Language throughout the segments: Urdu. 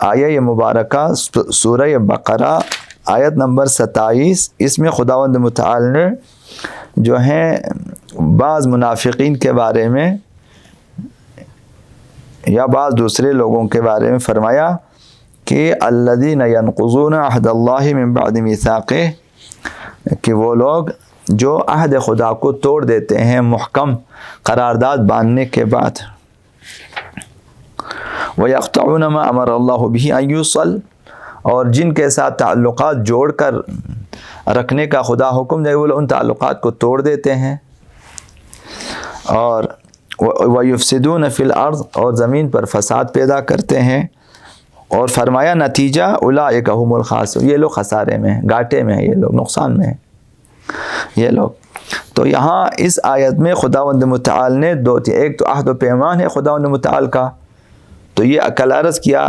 آیہ مبارکہ سورہ بقرہ آیت نمبر 27، اس میں خداوند متعال نے جو ہیں بعض منافقین کے بارے میں یا بعض دوسرے لوگوں کے بارے میں فرمایا کہ الذین ینقضون عہد اللہ من بعد میثاقہ، کہ وہ لوگ جو عہد خدا کو توڑ دیتے ہیں محکم قرارداد باندھنے کے بعد، وَيَقْطَعُونَ مَا أَمَرَ اللَّهُ بِهِ أَن يُوصَلَ، اور جن کے ساتھ تعلقات جوڑ کر رکھنے کا خدا حکم دے وہ ان تعلقات کو توڑ دیتے ہیں، اور وَيُفْسِدُونَ فِي الْأَرْضِ، اور زمین پر فساد پیدا کرتے ہیں، اور فرمایا نتیجہ اولئک هم الخاسرون، یہ لوگ خسارے میں ہیں، گھاٹے میں ہیں، یہ لوگ نقصان میں ہیں یہ لوگ۔ تو یہاں اس آیت میں خداوند متعال نے ایک تو عہد و پیمان ہے خداوند متعال کا، تو یہ کل عرض کیا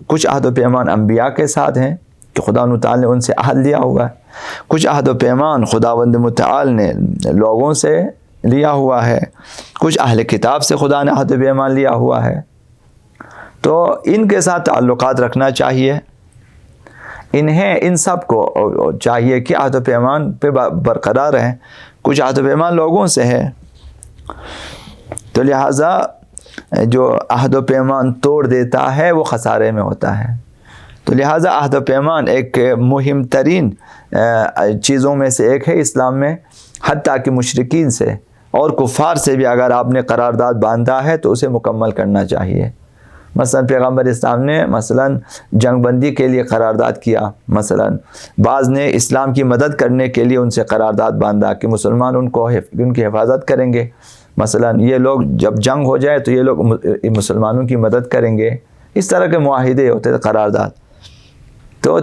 کچھ عہد و پیمان انبیاء کے ساتھ ہیں کہ خداوند متعال نے ان سے عہد لیا ہوا ہے، کچھ عہد و پیمان خداوند متعال نے لوگوں سے لیا ہوا ہے، کچھ اہل کتاب سے خدا نے عہد و پیمان لیا ہوا ہے، تو ان کے ساتھ تعلقات رکھنا چاہیے، ان سب کو چاہیے کہ عہد و پیمان پہ برقرار رہیں۔ کچھ عہد و پیمان لوگوں سے ہے، تو لہٰذا جو عہد و پیمان توڑ دیتا ہے وہ خسارے میں ہوتا ہے، تو لہٰذا عہد و پیمان ایک مہم ترین چیزوں میں سے ایک ہے اسلام میں، حتیٰ کہ مشرکین سے اور کفار سے بھی اگر آپ نے قرارداد باندھا ہے تو اسے مکمل کرنا چاہیے۔ مثلا پیغمبر اسلام نے مثلا جنگ بندی کے لیے قرارداد کیا، مثلا بعض نے اسلام کی مدد کرنے کے لیے ان سے قرارداد باندھا کہ مسلمان ان کی حفاظت کریں گے، مثلا یہ لوگ جب جنگ ہو جائے تو یہ لوگ مسلمانوں کی مدد کریں گے، اس طرح کے معاہدے ہوتے تھے قرارداد۔ تو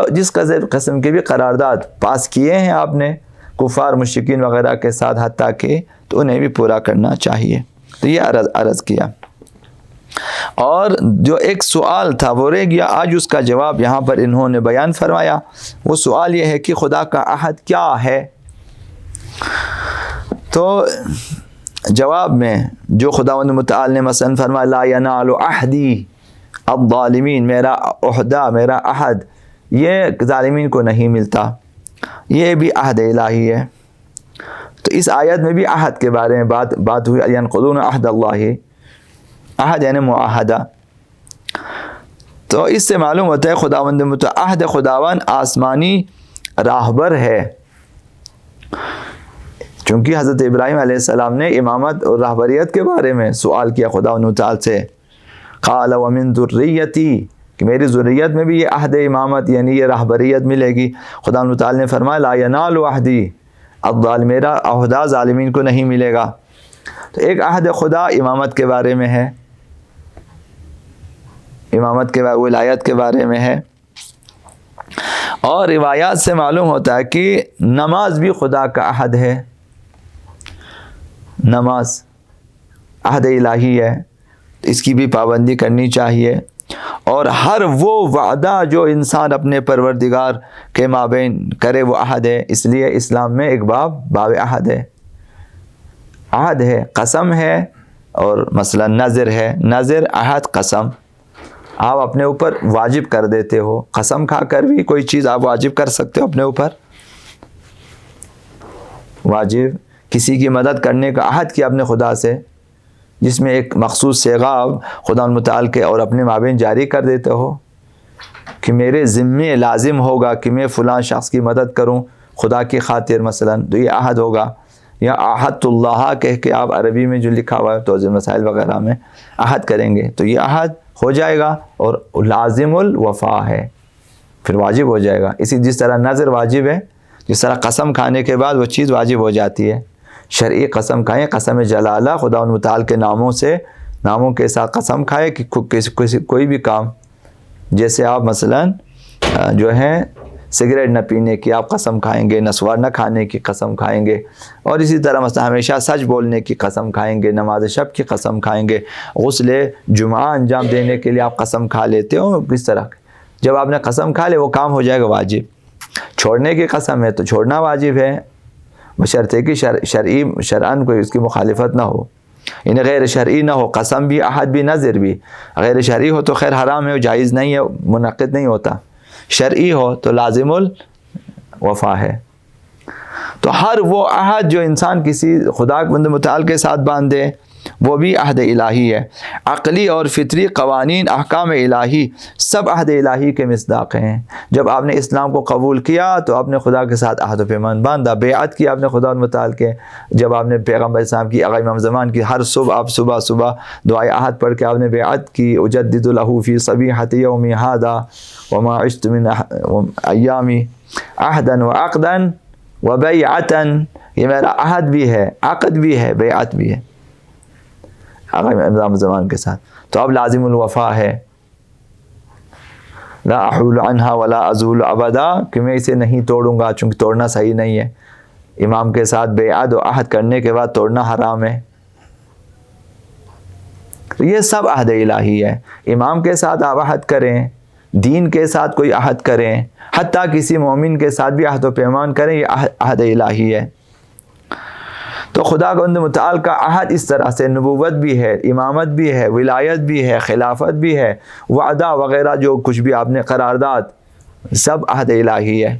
جس قسم کے بھی قرارداد پاس کیے ہیں آپ نے کفار مشرکین وغیرہ کے ساتھ حتیٰ کہ، تو انہیں بھی پورا کرنا چاہیے۔ تو یہ عرض کیا، اور جو ایک سوال تھا وہ رہ گیا، آج اس کا جواب یہاں پر انہوں نے بیان فرمایا۔ وہ سوال یہ ہے کہ خدا کا عہد کیا ہے؟ تو جواب میں جو خداوند متعال نے مثلا فرمایا لا ینال عہدی الظالمین، میرا عہدہ میرا عہد یہ ظالمین کو نہیں ملتا، یہ بھی عہد الہی ہے۔ تو اس آیت میں بھی عہد کے بارے میں بات ہوئی، ینقضون عہد اللہ، عہد یعنی معاہدہ۔ تو اس سے معلوم ہوتا ہے خداوند متعال عہد خداوند آسمانی راہبر ہے، چونکہ حضرت ابراہیم علیہ السلام نے امامت اور راہبریت کے بارے میں سوال کیا خداوند متعال سے، قال ومن ذریتی، کہ میری ذریت میں بھی یہ عہد امامت یعنی یہ راہبریت ملے گی۔ خداوند متعال نے فرمایا لا ینال عہدی الظالمین، میرا عہدہ ظالمین کو نہیں ملے گا۔ تو ایک عہد خدا امامت کے بارے میں ہے، امامت کے ولایت کے بارے میں ہے، اور روایات سے معلوم ہوتا ہے کہ نماز بھی خدا کا عہد ہے، نماز عہد الہی ہے، اس کی بھی پابندی کرنی چاہیے، اور ہر وہ وعدہ جو انسان اپنے پروردگار کے مابین کرے وہ عہد ہے، اس لیے اسلام میں ایک باب عہد ہے، عہد ہے، قسم ہے، اور مثلا نذر ہے، نذر عہد قسم آپ اپنے اوپر واجب کر دیتے ہو، قسم کھا کر بھی کوئی چیز آپ واجب کر سکتے ہو اپنے اوپر، واجب کسی کی مدد کرنے کا عہد کیا اپنے خدا سے، جس میں ایک مخصوص صیغہ خدا متعال کے اور اپنے مابین جاری کر دیتے ہو کہ میرے ذمے لازم ہوگا کہ میں فلاں شخص کی مدد کروں خدا کی خاطر، مثلا تو یہ عہد ہوگا، یا عہد اللہ کہہ کے آپ عربی میں جو لکھا ہوا ہے توضیح مسائل وغیرہ میں عہد کریں گے تو یہ عہد ہو جائے گا اور لازم الوفا ہے، پھر واجب ہو جائے گا۔ جس طرح نذر واجب ہے، جس طرح قسم کھانے کے بعد وہ چیز واجب ہو جاتی ہے، شرعی قسم کھائیں، قسم جلالہ خدا متعال کے ناموں کے ساتھ قسم کھائے کہ کوئی بھی کام، جیسے آپ مثلا جو ہے سگریٹ نہ پینے کی آپ قسم کھائیں گے، نسوار نہ کھانے کی قسم کھائیں گے، اور اسی طرح مثلا ہمیشہ سچ بولنے کی قسم کھائیں گے، نماز شب کی قسم کھائیں گے، غسل جمعہ انجام دینے کے لیے آپ قسم کھا لیتے ہو، کس طرح جب آپ نے قسم کھا لے وہ کام ہو جائے گا واجب۔ چھوڑنے کی قسم ہے تو چھوڑنا واجب ہے، بشرطے کہ شرعاً کوئی اس کی مخالفت نہ ہو۔ یعنی غیر شرعی نہ ہو، قسم بھی، عہد بھی، نذر بھی. غیر شرعی ہو تو خیر حرام ہے، جائز نہیں ہے، منعقد نہیں ہوتا. شرعی ہو تو لازم الوفا ہے. تو ہر وہ عہد جو انسان کسی خدا کے بندے متعال کے ساتھ باندھے وہ بھی عہد الہی ہے. عقلی اور فطری قوانین، احکام الہی سب عہد الہی کے مصداق ہیں. جب آپ نے اسلام کو قبول کیا تو آپ نے خدا کے ساتھ عہد و پیمان باندھا، بیعت کی آپ نے خدا متعال کے. جب آپ نے پیغمبر اسلام کی، آقا امام زمان کی، ہر صبح آپ صبح دعائے عہد پڑھ کے آپ نے بیعت کی. اجدد له فی صبیحۃ یومی ھذا وما عشت من ایامی عہدا وعقدا وبیعتا. یہ میرا عہد بھی ہے، عقد بھی ہے، بیعت بھی ہے آقا امام زمان کے ساتھ. تو اب لازم الوفا ہے. لا احول عنہا ولا ازول ابدا، کہ میں اسے نہیں توڑوں گا، چونکہ توڑنا صحیح نہیں ہے. امام کے ساتھ بیعت و عہد کرنے کے بعد توڑنا حرام ہے. تو یہ سب عہد الہی ہے. امام کے ساتھ آپ عہد کریں، دین کے ساتھ کوئی عہد کریں، حتیٰ کسی مومن کے ساتھ بھی عہد و پیمان کریں، یہ عہد الہی ہے. تو خدا کا بندے متعال کا عہد اس طرح سے نبوت بھی ہے، امامت بھی ہے، ولایت بھی ہے، خلافت بھی ہے، وعدہ وغیرہ جو کچھ بھی آپ نے قرارداد، سب عہد الہی ہے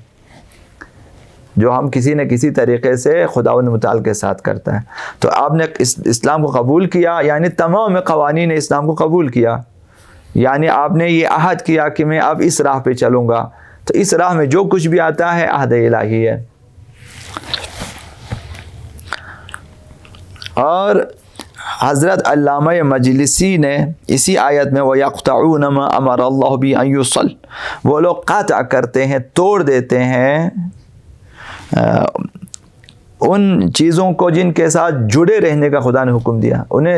جو ہم کسی نہ کسی طریقے سے خدا و متعال کے ساتھ کرتا ہے. تو آپ نے اسلام کو قبول کیا، یعنی تمام قوانین اسلام کو قبول کیا، یعنی آپ نے یہ عہد کیا کہ میں اب اس راہ پہ چلوں گا. تو اس راہ میں جو کچھ بھی آتا ہے عہد الہی ہے. اور حضرت علامہ مجلسی نے اسی آیت میں وَيَقْطَعُونَ مَا أَمَرَ اللَّهُ بِهِ أَن يُوصَلَ، وہ لوگ قطع کرتے ہیں، توڑ دیتے ہیں ان چیزوں کو جن کے ساتھ جڑے رہنے کا خدا نے حکم دیا، انہیں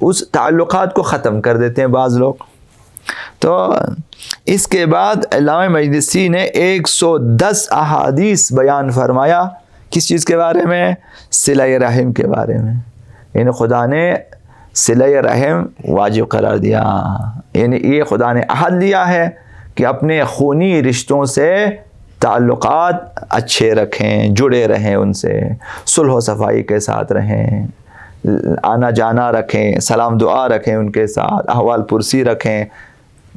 اس تعلقات کو ختم کر دیتے ہیں بعض لوگ. تو اس کے بعد علامہ مجلسی نے 110 احادیث بیان فرمایا. کس چیز کے بارے میں؟ صلہ رحم کے بارے میں. یعنی خدا نے صلہ رحم واجب قرار دیا، یعنی یہ خدا نے عہد لیا ہے کہ اپنے خونی رشتوں سے تعلقات اچھے رکھیں، جڑے رہیں، ان سے صلح و صفائی کے ساتھ رہیں، آنا جانا رکھیں، سلام دعا رکھیں، ان کے ساتھ احوال پرسی رکھیں.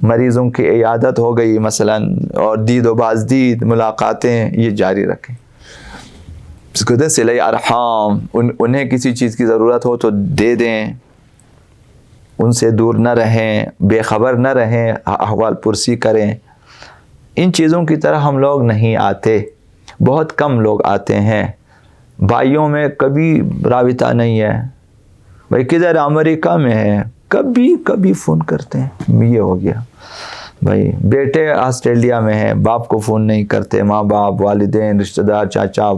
مریضوں کی عیادت ہو گئی مثلا، اور دید و بازدید ملاقاتیں یہ جاری رکھیں. اس کو کہتے ہیں صلہ ارحام. انہیں کسی چیز کی ضرورت ہو تو دے دیں، ان سے دور نہ رہیں، بے خبر نہ رہیں، احوال پرسی کریں. ان چیزوں کی طرح ہم لوگ نہیں آتے، بہت کم لوگ آتے ہیں. بھائیوں میں کبھی رابطہ نہیں ہے، بھائی کدھر؟ امریکہ میں ہے، کبھی فون کرتے ہیں، یہ ہو گیا. بھائی بیٹے آسٹریلیا میں ہیں، باپ کو فون نہیں کرتے. ماں باپ، والدین، رشتہ دار، چاچا،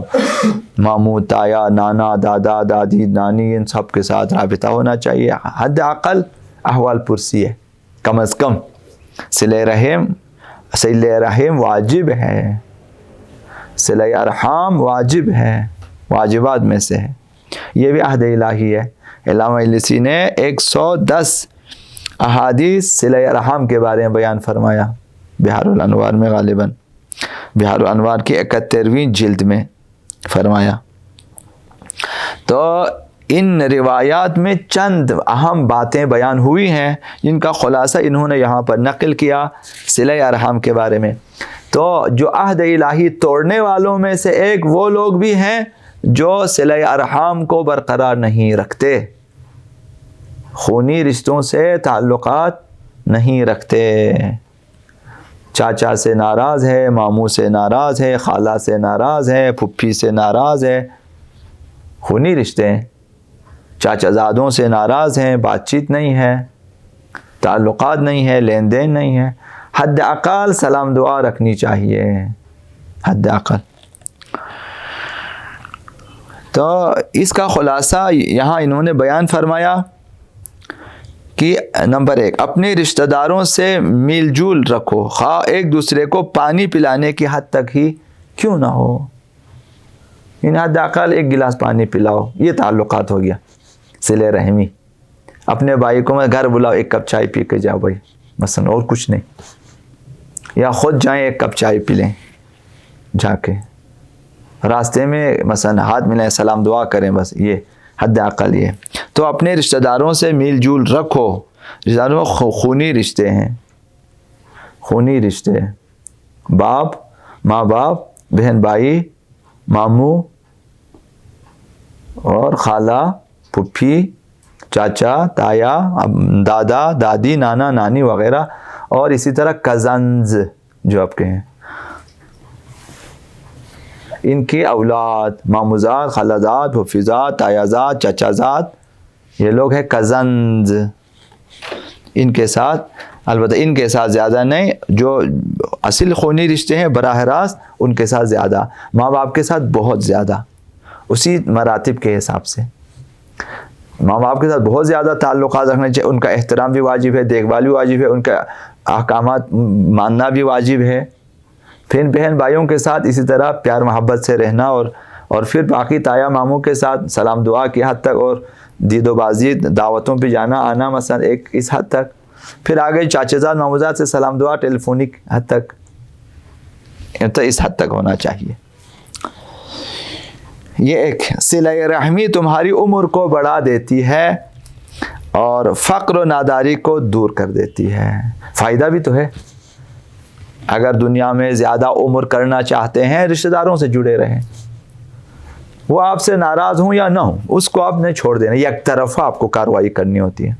ماموں، تایا، نانا، دادا، دادی، نانی، ان سب کے ساتھ رابطہ ہونا چاہیے. حد اقل احوال پرسی ہے کم از کم. صلہ رحم واجب ہے، صلہ ارحام واجب ہے، واجبات میں سے ہے. یہ بھی عہد الہی ہے. علامہ مجلسی نے 110 احادیث صلہ ارحام کے بارے میں بیان فرمایا، بحار الانوار میں، غالباً بحار الانوار کی 71ویں جلد میں فرمایا. تو ان روایات میں چند اہم باتیں بیان ہوئی ہیں جن کا خلاصہ انہوں نے یہاں پر نقل کیا صلہ ارحام کے بارے میں. تو جو عہد الہی توڑنے والوں میں سے ایک وہ لوگ بھی ہیں جو صلہ ارحام کو برقرار نہیں رکھتے، خونی رشتوں سے تعلقات نہیں رکھتے. چاچا سے ناراض ہے، ماموں سے ناراض ہے، خالہ سے ناراض ہے، پھپھی سے ناراض ہے، خونی رشتے ہیں. چاچا زادوں سے ناراض ہیں، بات چیت نہیں ہے، تعلقات نہیں ہے، لین دین نہیں ہے. حد اقل سلام دعا رکھنی چاہیے، حد اقل. تو اس کا خلاصہ یہاں انہوں نے بیان فرمایا کہ نمبر 1، اپنے رشتہ داروں سے میل جول رکھو، خواہ ایک دوسرے کو پانی پلانے کی حد تک ہی کیوں نہ ہو. ان حد اقل ایک گلاس پانی پلاؤ، یہ تعلقات ہو گیا صلہ رحمی. اپنے بھائی کو میں گھر بلاؤ، ایک کپ چائے پی کے جاؤ بھائی مثلا، اور کچھ نہیں. یا خود جائیں ایک کپ چائے پی لیں جا کے، راستے میں مثلا ہاتھ ملائیں، سلام دعا کریں، بس یہ حد عقل یہ. تو اپنے رشتہ داروں سے میل جول رکھو. رشتہ داروں خونی رشتے ہیں، خونی رشتے، باپ، ماں باپ، بہن بھائی، ماموں اور خالہ، پھپھی، چاچا، تایا، دادا، دادی، نانا، نانی وغیرہ، اور اسی طرح کزنز جو آپ کے ہیں، ان کی اولاد، ماموزاد، خالازاد، پھپھیزاد، تایازاد، چچازاد، یہ لوگ ہیں کزنز. ان کے ساتھ، البتہ ان کے ساتھ زیادہ نہیں، جو اصل خونی رشتے ہیں براہ راست ان کے ساتھ زیادہ، ماں باپ کے ساتھ بہت زیادہ، اسی مراتب کے حساب سے ماں باپ کے ساتھ بہت زیادہ تعلقات رکھنے چاہیے. ان کا احترام بھی واجب ہے، دیکھ بھال بھی واجب ہے، ان کے احکامات ماننا بھی واجب ہے. پھر بہن بھائیوں کے ساتھ اسی طرح پیار محبت سے رہنا، اور پھر باقی تایا ماموں کے ساتھ سلام دعا کی حد تک، اور دید و بازی دعوتوں پہ جانا آنا مثلا ایک اس حد تک. پھر آگے چاچازاد ماموزاد سے سلام دعا ٹیلیفونک حد تک، تو اس حد تک ہونا چاہیے. یہ ایک صلہ رحمی تمہاری عمر کو بڑھا دیتی ہے اور فقر و ناداری کو دور کر دیتی ہے. فائدہ بھی تو ہے. اگر دنیا میں زیادہ عمر کرنا چاہتے ہیں، رشتہ داروں سے جڑے رہیں، وہ آپ سے ناراض ہوں یا نہ ہوں، اس کو آپ نے چھوڑ دینا. یک طرفہ آپ کو کارروائی کرنی ہوتی ہے،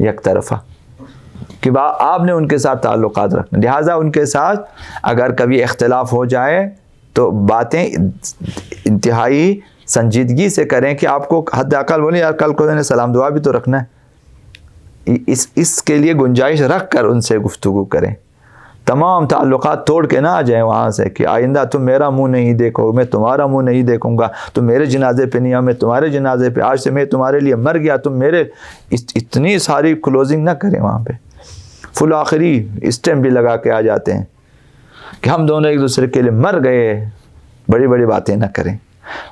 یک طرفہ، کہ آپ نے ان کے ساتھ تعلقات رکھنا. لہٰذا ان کے ساتھ اگر کبھی اختلاف ہو جائے تو باتیں انتہائی سنجیدگی سے کریں، کہ آپ کو حد اقل بولیں یار کل کو سلام دعا بھی تو رکھنا ہے. اس کے لیے گنجائش رکھ کر ان سے گفتگو کریں. تمام تعلقات توڑ کے نہ آ جائیں وہاں سے کہ آئندہ تم میرا منہ نہیں دیکھو، میں تمہارا منہ نہیں دیکھوں گا، تم میرے جنازے پہ نہیں آؤ، میں تمہارے جنازے پہ، آج سے میں تمہارے لیے مر گیا، تم میرے. اتنی ساری کلوزنگ نہ کریں وہاں پہ. فل آخری اسٹیمپ بھی لگا کے آ جاتے ہیں کہ ہم دونوں ایک دوسرے کے لیے مر گئے. بڑی بڑی باتیں نہ کریں،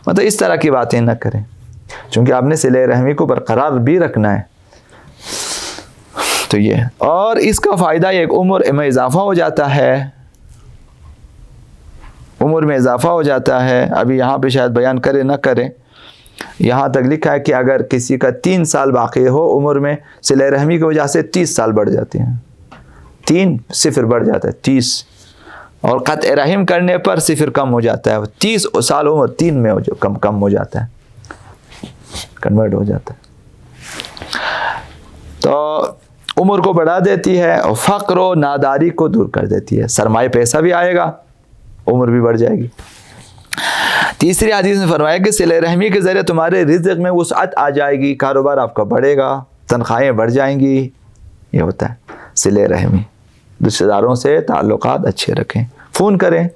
مطلب اس طرح کی باتیں نہ کریں، چونکہ آپ نے صلہ رحمی کو برقرار بھی رکھنا ہے. تو یہ، اور اس کا فائدہ ایک عمر میں اضافہ ہو جاتا ہے، عمر میں اضافہ ہو جاتا ہے. ابھی یہاں پہ شاید بیان کرے نہ کریں، یہاں تک لکھا ہے کہ اگر کسی کا 3 سال باقی ہو عمر میں، صلہ رحمی کی وجہ سے 30 سال بڑھ جاتے ہیں. 3 صفر بڑھ جاتا ہے 30، اور قطع رحم کرنے پر صفر کم ہو جاتا ہے. 30 سال عمر 3 میں کم ہو جاتا ہے، کنورٹ ہو جاتا ہے. تو عمر کو بڑھا دیتی ہے اور فقر و ناداری کو دور کر دیتی ہے. سرمایہ پیسہ بھی آئے گا، عمر بھی بڑھ جائے گی. تیسری حدیث میں فرمایا کہ صلہ رحمی کے ذریعے تمہارے رزق میں وسعت آ جائے گی، کاروبار آپ کا بڑھے گا، تنخواہیں بڑھ جائیں گی. یہ ہوتا ہے صلہ رحمی. رشتہ داروں سے تعلقات اچھے رکھیں. فون کریں.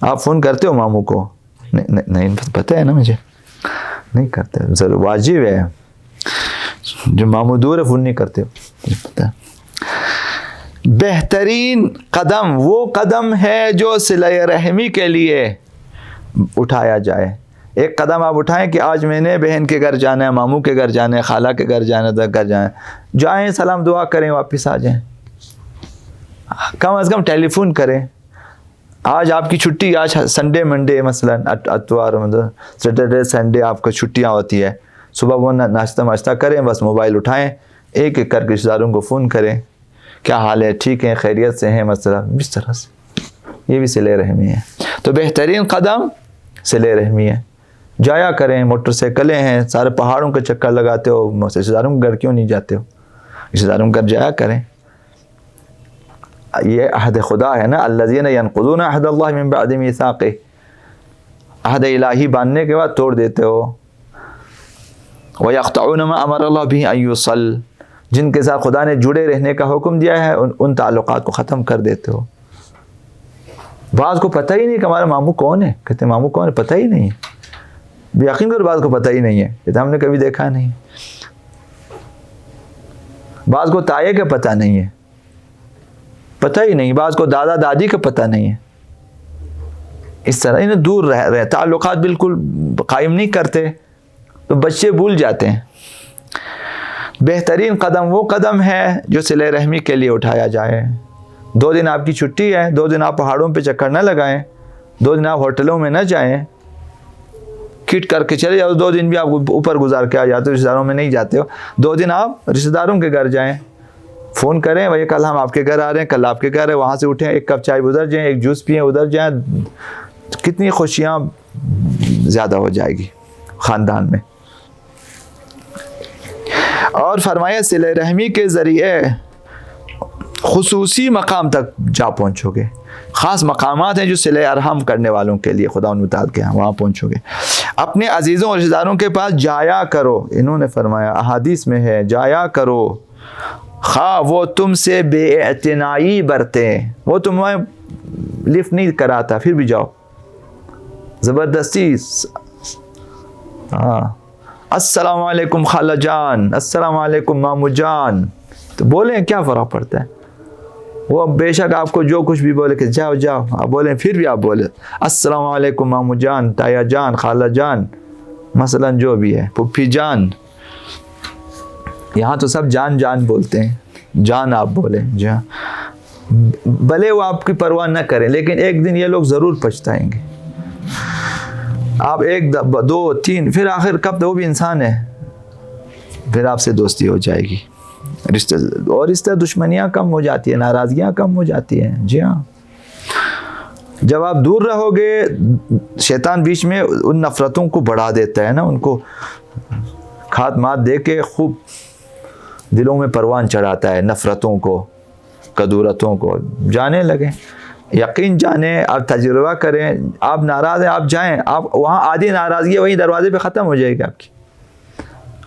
آپ فون کرتے ہو ماموں کو؟ نہیں پتہ ہے نا مجھے، نہیں کرتے. ضرور واجب ہے. جو ماموں دور ہے فون نہیں کرتے ہو، پتہ ہے. بہترین قدم وہ قدم ہے جو صلہ رحمی کے لیے اٹھایا جائے. ایک قدم آپ اٹھائیں کہ آج میں نے بہن کے گھر جانا ہے، ماموں کے گھر جانا ہے، خالہ کے گھر جانا ہے، گھر جانا ہے. جائیں، سلام دعا کریں، واپس آ جائیں. کم از کم ٹیلی فون کریں. آج آپ کی چھٹی، آج سنڈے منڈے مثلا، اتوار سیٹرڈے سنڈے آپ کو چھٹیاں ہوتی ہے. صبح وہ ناشتہ واشتہ کریں، بس موبائل اٹھائیں، ایک ایک کر کے رشتہ داروں کو فون کریں، کیا حال ہے، ٹھیک ہیں، خیریت سے ہیں مثلا، اس طرح سے. یہ بھی صلہ رحمی ہے. تو بہترین قدم صلہ رحمی ہے. جایا کریں. موٹر سائیکلیں ہیں، سارے پہاڑوں کا چکر لگاتے ہو، رشتہ داروں کے گھر کیوں نہیں جاتے ہو؟ رشتہ داروں کے گھر جایا کریں. یہ عہد خدا ہے نا، الذین ینقضون عہد اللہ من بعد میثاقہ. عہد الہی باندھنے کے بعد توڑ دیتے ہو. وَيَقْطَعُونَ مَا أَمَرَ اللَّهُ بِهِ أَن يُوصَلَ. جن کے ساتھ خدا نے جڑے رہنے کا حکم دیا ہے ان تعلقات کو ختم کر دیتے ہو. بعض کو پتہ ہی نہیں کہ ہمارا ماموں کون ہے. کہتے ہیں ماموں کون ہے، پتہ ہی نہیں. یقین کرو بعض کو پتہ ہی نہیں ہے، کہتے ہم نے کبھی دیکھا نہیں. بعض کو تائے کا پتہ نہیں ہے، پتہ ہی نہیں. بعض کو دادا دادی کا پتہ نہیں ہے. اس طرح انہیں دور رہ تعلقات بالکل قائم نہیں کرتے تو بچے بھول جاتے ہیں. بہترین قدم وہ قدم ہے جو صلہ رحمی کے لیے اٹھایا جائے. 2 دن آپ کی چھٹی ہے، 2 دن آپ پہاڑوں پہ چکر نہ لگائیں، 2 دن آپ ہوٹلوں میں نہ جائیں. کٹ کر کے چلے جاؤ, 2 دن بھی آپ اوپر گزار کے آ جاتے ہو, رشتہ داروں میں نہیں جاتے ہو, 2 دن آپ رشتہ داروں کے گھر جائیں, فون کریں بھائی کل ہم آپ کے گھر آ رہے ہیں, کل آپ کے گھر ہے, وہاں سے اٹھیں, 1 کپ چائے ادھر جائیں, 1 جوس پئیں ادھر جائیں, کتنی خوشیاں زیادہ ہو جائے گی خاندان میں. اور فرمایا صلہ رحمی کے ذریعے خصوصی مقام تک جا پہنچو گے, خاص مقامات ہیں جو صلہ ارحم کرنے والوں کے لیے خدا متعال کے وہاں پہنچو گے. اپنے عزیزوں اور رشتہ داروں کے پاس جایا کرو, انہوں نے فرمایا احادیث میں ہے جایا کرو, خواہ وہ تم سے بے اعتنائی برتے, وہ تمہیں لفٹ نہیں کراتا پھر بھی جاؤ زبردستی, ہاں السلام علیکم خالہ جان, السلام علیکم مامو جان, تو بولیں کیا فرق پڑتا ہے, وہ بے شک آپ کو جو کچھ بھی بولے کہ جاؤ جاؤ آپ بولیں, پھر بھی آپ بولے السلام علیکم مامو جان, تایا جان, خالہ جان, مثلا جو بھی ہے, پھپھی جان, یہاں تو سب جان جان بولتے ہیں, جان آپ بولیں جہاں, بھلے وہ آپ کی پرواہ نہ کریں لیکن ایک دن یہ لوگ ضرور پچھتائیں گے. آپ 1 2 3 پھر آخر کب وہ بھی انسان ہے, پھر آپ سے دوستی ہو جائے گی, رشتے اور اس طرح دشمنیاں کم ہو جاتی ہیں, ناراضگیاں کم ہو جاتی ہیں. جی ہاں, جب آپ دور رہو گے شیطان بیچ میں ان نفرتوں کو بڑھا دیتا ہے نا, ان کو کھات مات دے کے خوب دلوں میں پروان چڑھاتا ہے, نفرتوں کو کدورتوں کو, جانے لگیں, یقین جانیں, آپ تجربہ کریں, آپ ناراض ہیں آپ جائیں, آپ وہاں آدھی ناراضگی وہیں دروازے پہ ختم ہو جائے گی آپ کی.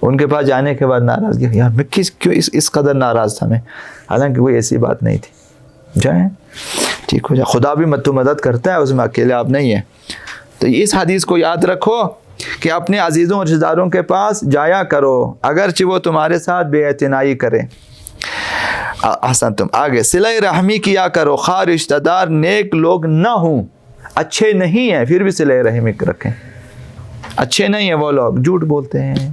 ان کے پاس جانے کے بعد ناراضگی, یار میں کیوں اس قدر ناراض تھا میں, حالانکہ کوئی ایسی بات نہیں تھی. جائیں ٹھیک ہو جائے, خدا بھی مدد کرتا ہے اس میں, اکیلے آپ نہیں ہیں. تو اس حدیث کو یاد رکھو کہ اپنے عزیزوں اور رشتہ داروں کے پاس جایا کرو اگرچہ وہ تمہارے ساتھ بے اعتنائی کریں. احسن تم آگے, صلہ رحمی کیا کرو خواہ رشتہ دار نیک لوگ نہ ہوں, اچھے نہیں ہیں پھر بھی صلہ رحمی رکھیں. اچھے نہیں ہیں وہ لوگ, جھوٹ بولتے ہیں,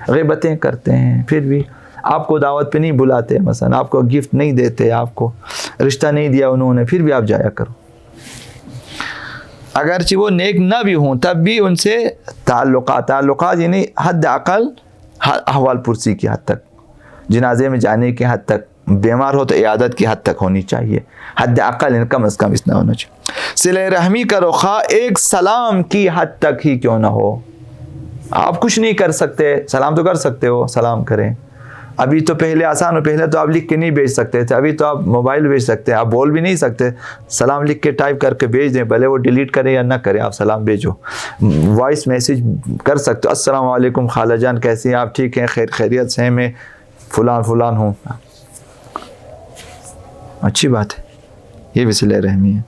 غیبتیں کرتے ہیں, پھر بھی آپ کو دعوت پہ نہیں بلاتے, مثلا آپ کو گفٹ نہیں دیتے, آپ کو رشتہ نہیں دیا انہوں نے, پھر بھی آپ جایا کرو. اگرچہ وہ نیک نہ بھی ہوں تب بھی ان سے تعلقات یعنی حد اقل احوال پرسی کی حد تک, جنازے میں جانے کی حد تک, بیمار ہو تو عیادت کی حد تک ہونی چاہیے, حد اقل کم از کم اتنا ہونا چاہیے. صلہ رحمی کرو خواہ ایک سلام کی حد تک ہی کیوں نہ ہو. آپ کچھ نہیں کر سکتے, سلام تو کر سکتے ہو, سلام کریں. ابھی تو پہلے آسان ہو, پہلے تو آپ لکھ کے نہیں بھیج سکتے تھے, ابھی تو آپ موبائل بھیج سکتے ہیں, آپ بول بھی نہیں سکتے, سلام لکھ کے ٹائپ کر کے بھیج دیں, بھلے وہ ڈیلیٹ کریں یا نہ کریں, آپ سلام بھیجو. وائس میسیج کر سکتے ہو, السلام علیکم خالہ جان کیسی ہیں آپ, ٹھیک ہیں, خیریت سے ہیں, میں فلان ہوں. اچھی بات ہے, یہ بھی صلہ رحمی ہے.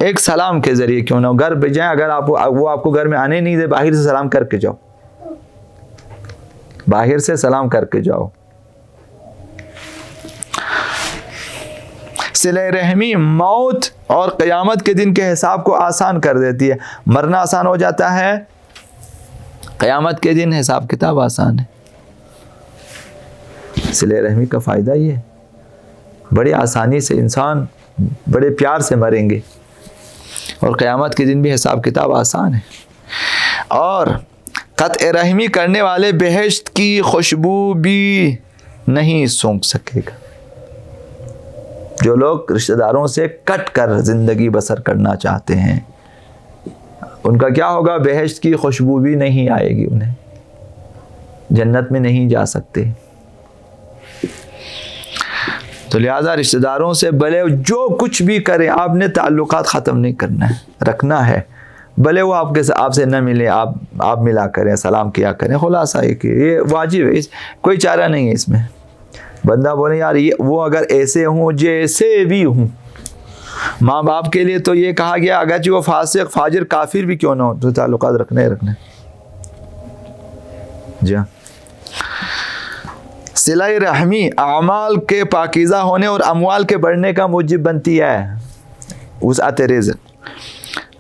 ایک سلام کے ذریعے کیوں نہ ہو, گھر پہ جائیں, اگر وہ آپ کو گھر میں آنے نہیں دے, باہر سے سلام کر کے جاؤ, باہر سے سلام کر کے جاؤ. صلہ رحمی موت اور قیامت کے دن کے حساب کو آسان کر دیتی ہے. مرنا آسان ہو جاتا ہے, قیامت کے دن حساب کتاب آسان ہے. صلہ رحمی کا فائدہ یہ ہے, بڑی آسانی سے انسان بڑے پیار سے مریں گے, اور قیامت کے دن بھی حساب کتاب آسان ہے. اور قطع رحمی کرنے والے بہشت کی خوشبو بھی نہیں سونگھ سکے گا. جو لوگ رشتہ داروں سے کٹ کر زندگی بسر کرنا چاہتے ہیں, ان کا کیا ہوگا, بہشت کی خوشبو بھی نہیں آئے گی انہیں, جنت میں نہیں جا سکتے. تو لہٰذا رشتہ داروں سے بھلے جو کچھ بھی کریں, آپ نے تعلقات ختم نہیں کرنا ہے, رکھنا ہے. بھلے وہ آپ سے نہ ملے, آپ ملا کریں, سلام کیا کریں. خلاصہ یہ واجب ہے, کوئی چارہ نہیں ہے اس میں. بندہ بولے یار وہ اگر ایسے ہوں جیسے بھی ہوں, ماں باپ کے لیے تو یہ کہا گیا اگرچہ وہ فاسق فاجر کافر بھی کیوں نہ ہو, تو تعلقات رکھنے. جی ہاں, صلہ رحمی اعمال کے پاکیزہ ہونے اور اموال کے بڑھنے کا موجب بنتی ہے. وسعت رزق,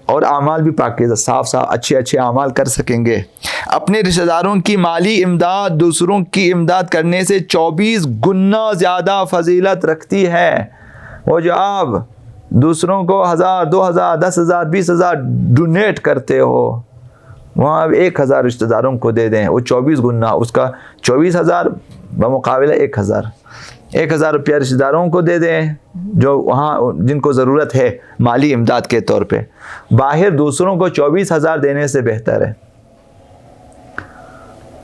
اور اعمال بھی پاکیزہ صاف اچھے اعمال کر سکیں گے. اپنے رشتہ داروں کی مالی امداد دوسروں کی امداد کرنے سے 24 گنا زیادہ فضیلت رکھتی ہے. وہ جو آپ دوسروں کو 1000 2000 10,000 20,000 ڈونیٹ کرتے ہو, وہاں اب 1000 رشتہ داروں کو دے دیں، وہ 24 گنا اس کا 24,000 بمقابلہ 1000، 1000 روپیہ رشتہ داروں کو دے دیں جو وہاں جن کو ضرورت ہے مالی امداد کے طور پہ، باہر دوسروں کو 24,000 دینے سے بہتر ہے۔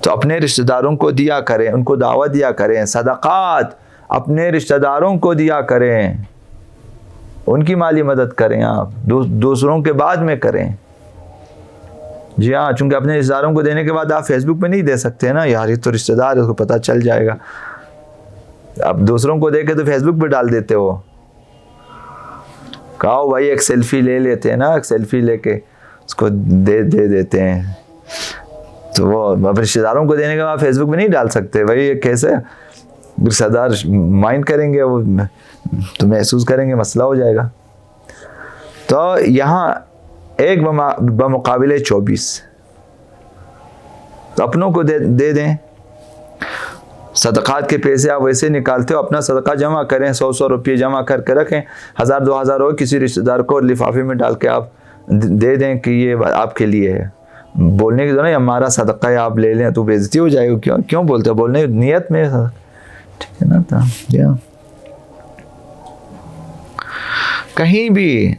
تو اپنے رشتہ داروں کو دیا کریں، ان کو دعوت دیا کریں، صدقات اپنے رشتہ داروں کو دیا کریں، ان کی مالی مدد کریں، آپ دوسروں کے بعد میں کریں۔ جی ہاں، چونکہ اپنے رشتہ داروں کو دینے کے بعد آپ فیس بک پہ نہیں دے سکتے نا، یار یہ تو رشتہ دار ہے، اس کو پتہ چل جائے گا۔ اب دوسروں کو دے کے تو فیس بک پہ ڈال دیتے ہو، کہو بھائی ایک سیلفی لے لیتے ہیں نا، ایک سیلفی لے کے اس کو دے دیتے ہیں، تو وہ رشتہ داروں کو دینے کے بعد فیس بک پہ نہیں ڈال سکتے۔ بھائی یہ کیسے رشتہ دار مائنڈ کریں گے، وہ تو محسوس کریں گے، مسئلہ ہو جائے گا۔ تو یہاں 1 بمقابلے 24 تو اپنوں کو دے دیں۔ صدقات کے پیسے آپ ویسے نکالتے ہو، اپنا صدقہ جمع کریں، 100 روپے جمع کر کے رکھیں، 1000-2000 ہو کسی رشتہ دار کو لفافے میں ڈال کے آپ دے دیں کہ یہ آپ کے لیے ہے۔ بولنے کی ضرورت نہیں، ہمارا صدقہ ہے آپ لے لیں، تو بے عزتی ہو جائے گا۔ کیوں بولتے ہو؟ بولنے نیت میں، ٹھیک ہے نا۔ کہیں بھی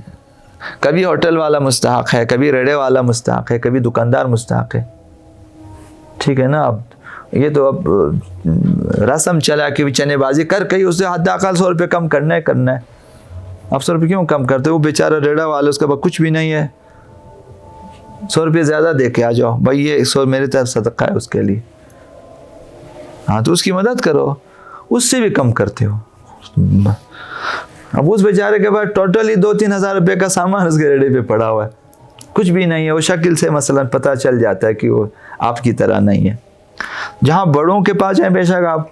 کبھی ہوٹل والا مستحق ہے، کبھی ریڑے والا مستحق ہے، کبھی دکاندار مستحق ہے، ٹھیک ہے نا۔ اب یہ تو اب رسم چلا کہ چنے بازی کر کے اس سے حد اقل 100 روپے کم کرنا ہے۔ اب 100 روپے کیوں کم کرتے؟ وہ بیچارہ ریڑا والا اس کے پاس کچھ بھی نہیں ہے، 100 روپے زیادہ دے کے آ جاؤ، بھائی یہ 100 میرے طرف صدقہ ہے اس کے لیے، ہاں تو اس کی مدد کرو، اس سے بھی کم کرتے ہو۔ اب اس بیچارے کے پاس ٹوٹلی 2-3 ہزار روپے کا سامان اس کے ریڑے پہ پڑا ہوا ہے، کچھ بھی نہیں ہے، وہ شکل سے مثلا پتہ چل جاتا ہے کہ وہ آپ کی طرح نہیں ہے۔ جہاں بڑوں کے پاس جائیں، بے شک آپ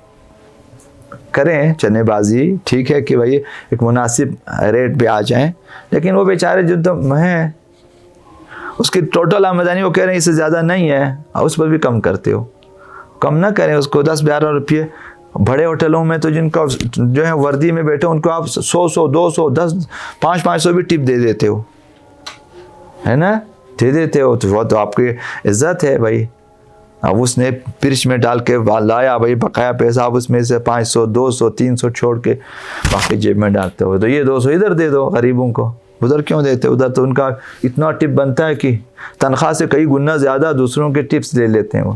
کریں چنے بازی، ٹھیک ہے کہ بھائی ایک مناسب ریٹ پہ آ جائیں، لیکن وہ بیچارے جو تو ہیں اس کی ٹوٹل آمدنی وہ کہہ رہے ہیں اس سے زیادہ نہیں ہے، اس پر بھی کم کرتے ہو۔ کم نہ کریں اس کو، 10-12 روپے۔ بڑے ہوٹلوں میں تو جن کا جو ہے وردی میں بیٹھے ان کو آپ 100 200 10 500 بھی ٹپ دے دیتے ہو، ہے نا، دے دیتے ہو، تو وہ تو آپ کی عزت ہے بھائی۔ اب اس نے پرچ میں ڈال کے لایا بھائی بقایا پیسہ، آپ اس میں سے 500 200 300 چھوڑ کے باقی جیب میں ڈالتے ہو، تو یہ 200 ادھر دے دو غریبوں کو، ادھر کیوں دیتے؟ ادھر تو ان کا اتنا ٹپ بنتا ہے کہ تنخواہ سے کئی گنا زیادہ دوسروں کے ٹپس لے لیتے ہیں وہ۔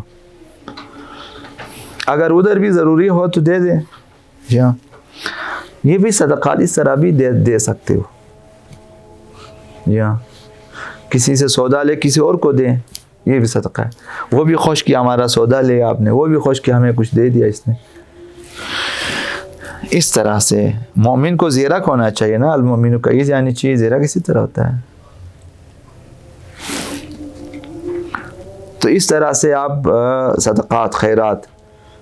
اگر ادھر بھی ضروری ہو تو دے دیں۔ جی ہاں، یہ بھی صدقات اس طرح بھی دے سکتے ہو۔ جی ہاں، کسی سے سودا لے کسی اور کو دیں، یہ بھی صدقہ ہے۔ وہ بھی خوش کیا ہمارا سودا لے آپ نے، وہ بھی خوش کیا ہمیں کچھ دے دیا اس نے۔ اس طرح سے مومن کو زیرک ہونا چاہیے نا، المومن کو کئی جانی چاہیے، زیرک اسی طرح ہوتا ہے۔ تو اس طرح سے آپ صدقات خیرات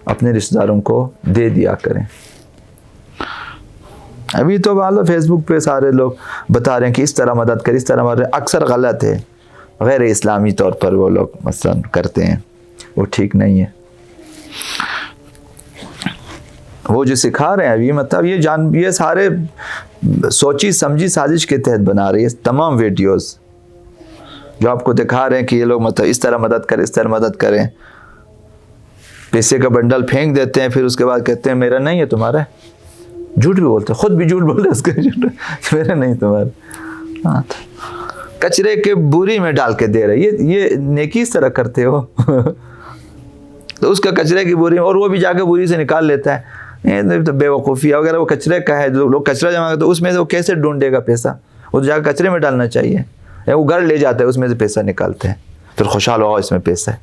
اپنے رشتہ داروں کو دے دیا کریں۔ ابھی تو معلوم فیس بک پہ سارے لوگ بتا رہے ہیں کہ اس طرح مدد کریں، اس طرح مدد، اکثر غلط ہے، غیر اسلامی طور پر وہ لوگ مثلا کرتے ہیں، وہ ٹھیک نہیں ہے۔ وہ جو سکھا رہے ہیں ابھی، مطلب یہ سارے سوچی سمجھی سازش کے تحت بنا رہی ہے تمام ویڈیوز جو آپ کو دکھا رہے ہیں کہ یہ لوگ مطلب اس طرح مدد کریں، اس طرح مدد کریں، پیسے کا بنڈل پھینک دیتے ہیں، پھر اس کے بعد کہتے ہیں میرا نہیں ہے تمہارا ہے، جھوٹ بھی بولتے ہیں، خود بھی جھوٹ بولتے ہیں اس کا، جھوٹ میرا نہیں تمہارا، ہاں کچرے کے بوری میں ڈال کے دے رہے، یہ نیکی اس طرح کرتے ہو؟ تو اس کا کچرے کی بوری، اور وہ بھی جا کے بوری سے نکال لیتا ہے، تو بے وقوفی۔ اگر وہ کچرے کا ہے، جو لوگ کچرا جمع کرتے، تو اس میں سے وہ کیسے ڈھونڈے گا پیسہ؟ وہ جا کے کچرے میں ڈالنا چاہیے، یا وہ گھر لے جاتا ہے، اس میں سے پیسہ نکالتے ہیں، پھر خوشحال ہو اس میں پیسہ ہے۔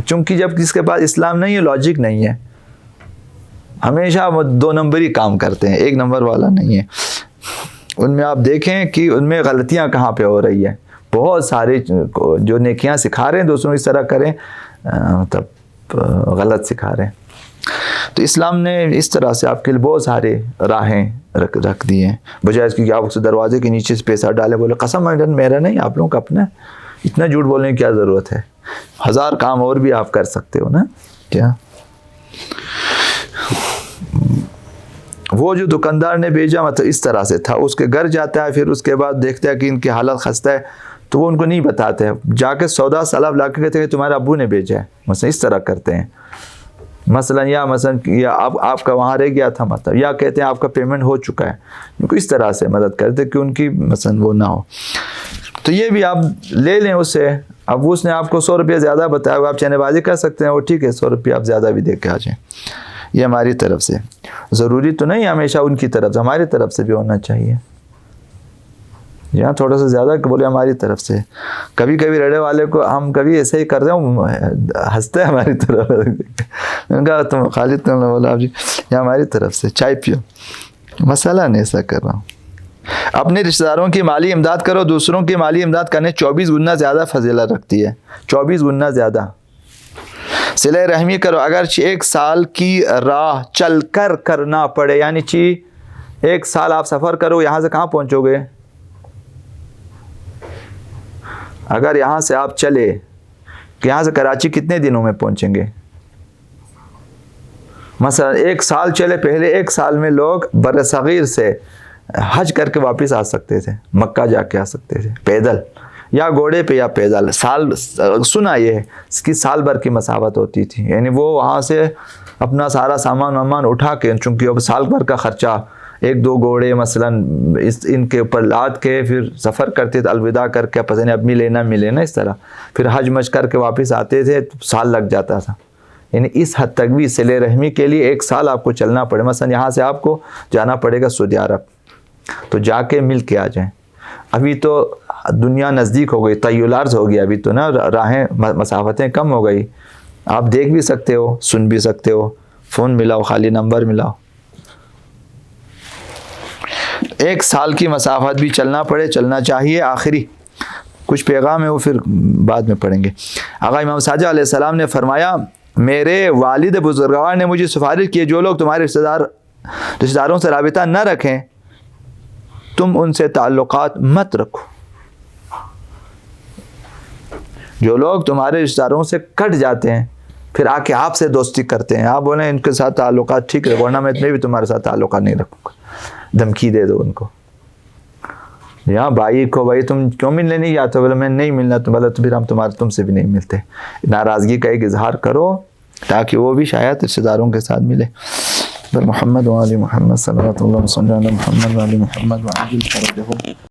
چونکہ جب کس کے پاس اسلام نہیں ہے، لاجک نہیں ہے، ہمیشہ وہ 2 نمبری کام کرتے ہیں، 1 نمبر والا نہیں ہے۔ ان میں آپ دیکھیں کہ ان میں غلطیاں کہاں پہ ہو رہی ہیں، بہت سارے جو نیکیاں سکھا رہے ہیں دوسروں اس طرح کریں، مطلب غلط سکھا رہے ہیں۔ تو اسلام نے اس طرح سے آپ کے لیے بہت سارے راہیں رکھ دی ہیں، بجائے اس کی کہ آپ اس دروازے کے نیچے سے پیسہ ڈالیں، بولے قسم میرا نہیں، آپ لوگوں کا اپنا ہے، اتنا جھوٹ بولنے کی کیا ضرورت ہے؟ 1000 کام اور بھی آپ کر سکتے ہو نا، کیا وہ جو دکاندار نے بھیجا مطلب اس طرح سے تھا، اس کے گھر جاتا ہے، پھر اس کے بعد دیکھتا ہے کہ ان کی حالت خستہ ہے، تو وہ ان کو نہیں بتاتے ہیں، جا کے سودا سلاب لا کے کہتے ہیں کہ تمہارے ابو نے بھیجا ہے، مثلا اس طرح کرتے ہیں مثلا، یا آپ کا وہاں رہ گیا تھا مطلب، یا کہتے ہیں آپ کا پیمنٹ ہو چکا ہے، ان کو اس طرح سے مدد کرتے کہ ان کی مثلا وہ نہ ہو۔ تو یہ بھی آپ لے لیں اس سے، اب اس نے آپ کو 100 روپیہ زیادہ بتایا ہوا، آپ چنے بازی کر سکتے ہیں، وہ ٹھیک ہے 100 روپیہ آپ زیادہ بھی دے کے آ جائیں، یہ ہماری طرف سے، ضروری تو نہیں ہمیشہ ان کی طرف سے، ہماری طرف سے بھی ہونا چاہیے، یہاں تھوڑا سا زیادہ بولے ہماری طرف سے، کبھی کبھی رڑے والے کو ہم کبھی ایسے ہی کرتے ہیں، ہنستے ہیں ہماری طرف، ان کا تم خالد تم نے بولا جی یہ ہماری طرف سے چائے پیو، مسئلہ نہیں ایسا کر رہا ہوں۔ اپنے رشتہ داروں کی مالی امداد کرو، دوسروں کی مالی امداد کرنے 24 گنا زیادہ فضیلت رکھتی ہے، 24 گنا زیادہ۔ صلہ رحمی کرو اگرچہ 1 سال کی راہ چل کر کرنا پڑے، یعنی 1 سال آپ سفر کرو، یہاں سے کہاں پہنچو گے؟ اگر یہاں سے آپ چلے کہ یہاں سے کراچی کتنے دنوں میں پہنچیں گے؟ مثلا 1 سال چلے، پہلے 1 سال میں لوگ بر صغیر سے حج کر کے واپس آ سکتے تھے، مکہ جا کے آ سکتے تھے پیدل، یا گھوڑے پہ یا پیدل، سنا یہ ہے اس کی سال بھر کی مسافت ہوتی تھی، یعنی وہ وہاں سے اپنا سارا سامان اٹھا کے، چونکہ اب سال بھر کا خرچہ، 1-2 گھوڑے مثلا ان کے اوپر لاد کے پھر سفر کرتے تھے، الوداع کر کے پتہ نہیں اب ملے نہ ملے نا، اس طرح پھر حج مچ کر کے واپس آتے تھے، سال لگ جاتا تھا، یعنی اس حد تک بھی صلہ رحمی کے لیے 1 سال آپ کو چلنا پڑے، مثلا یہاں سے آپ کو جانا پڑے گا سعودی عرب، تو جا کے مل کے آ جائیں۔ ابھی تو دنیا نزدیک ہو گئی، طی الارض ہو گئی، ابھی تو نا راہیں مسافتیں کم ہو گئی، آپ دیکھ بھی سکتے ہو، سن بھی سکتے ہو، فون ملاؤ، خالی نمبر ملاؤ۔ 1 سال کی مسافت بھی چلنا پڑے، چلنا چاہیے۔ آخری کچھ پیغام ہے وہ پھر بعد میں پڑھیں گے۔ آقا امام صادق علیہ السلام نے فرمایا، میرے والد بزرگوار نے مجھے سفارش کی، جو لوگ تمہارے رشتہ داروں سے رابطہ نہ رکھیں تم ان سے تعلقات مت رکھو، جو لوگ تمہارے رشتہ داروں سے کٹ جاتے ہیں پھر آ کے آپ سے دوستی کرتے ہیں، آپ بولیں ان کے ساتھ تعلقات ٹھیک ہے، ورنہ میں بھی تمہارے ساتھ تعلقات نہیں رکھوں گا، دھمکی دے دو ان کو، یا بھائی کو بھائی تم کیوں ملنے نہیں آتے، بولے میں نہیں ملنا، تو بولے تو پھر ہم تم سے بھی نہیں ملتے، ناراضگی کا ایک اظہار کرو تاکہ وہ بھی شاید رشتہ داروں کے ساتھ ملے۔ محمد وعلی محمد صلی اللہ علیہ وسلم محمد وعلی محمد وعلی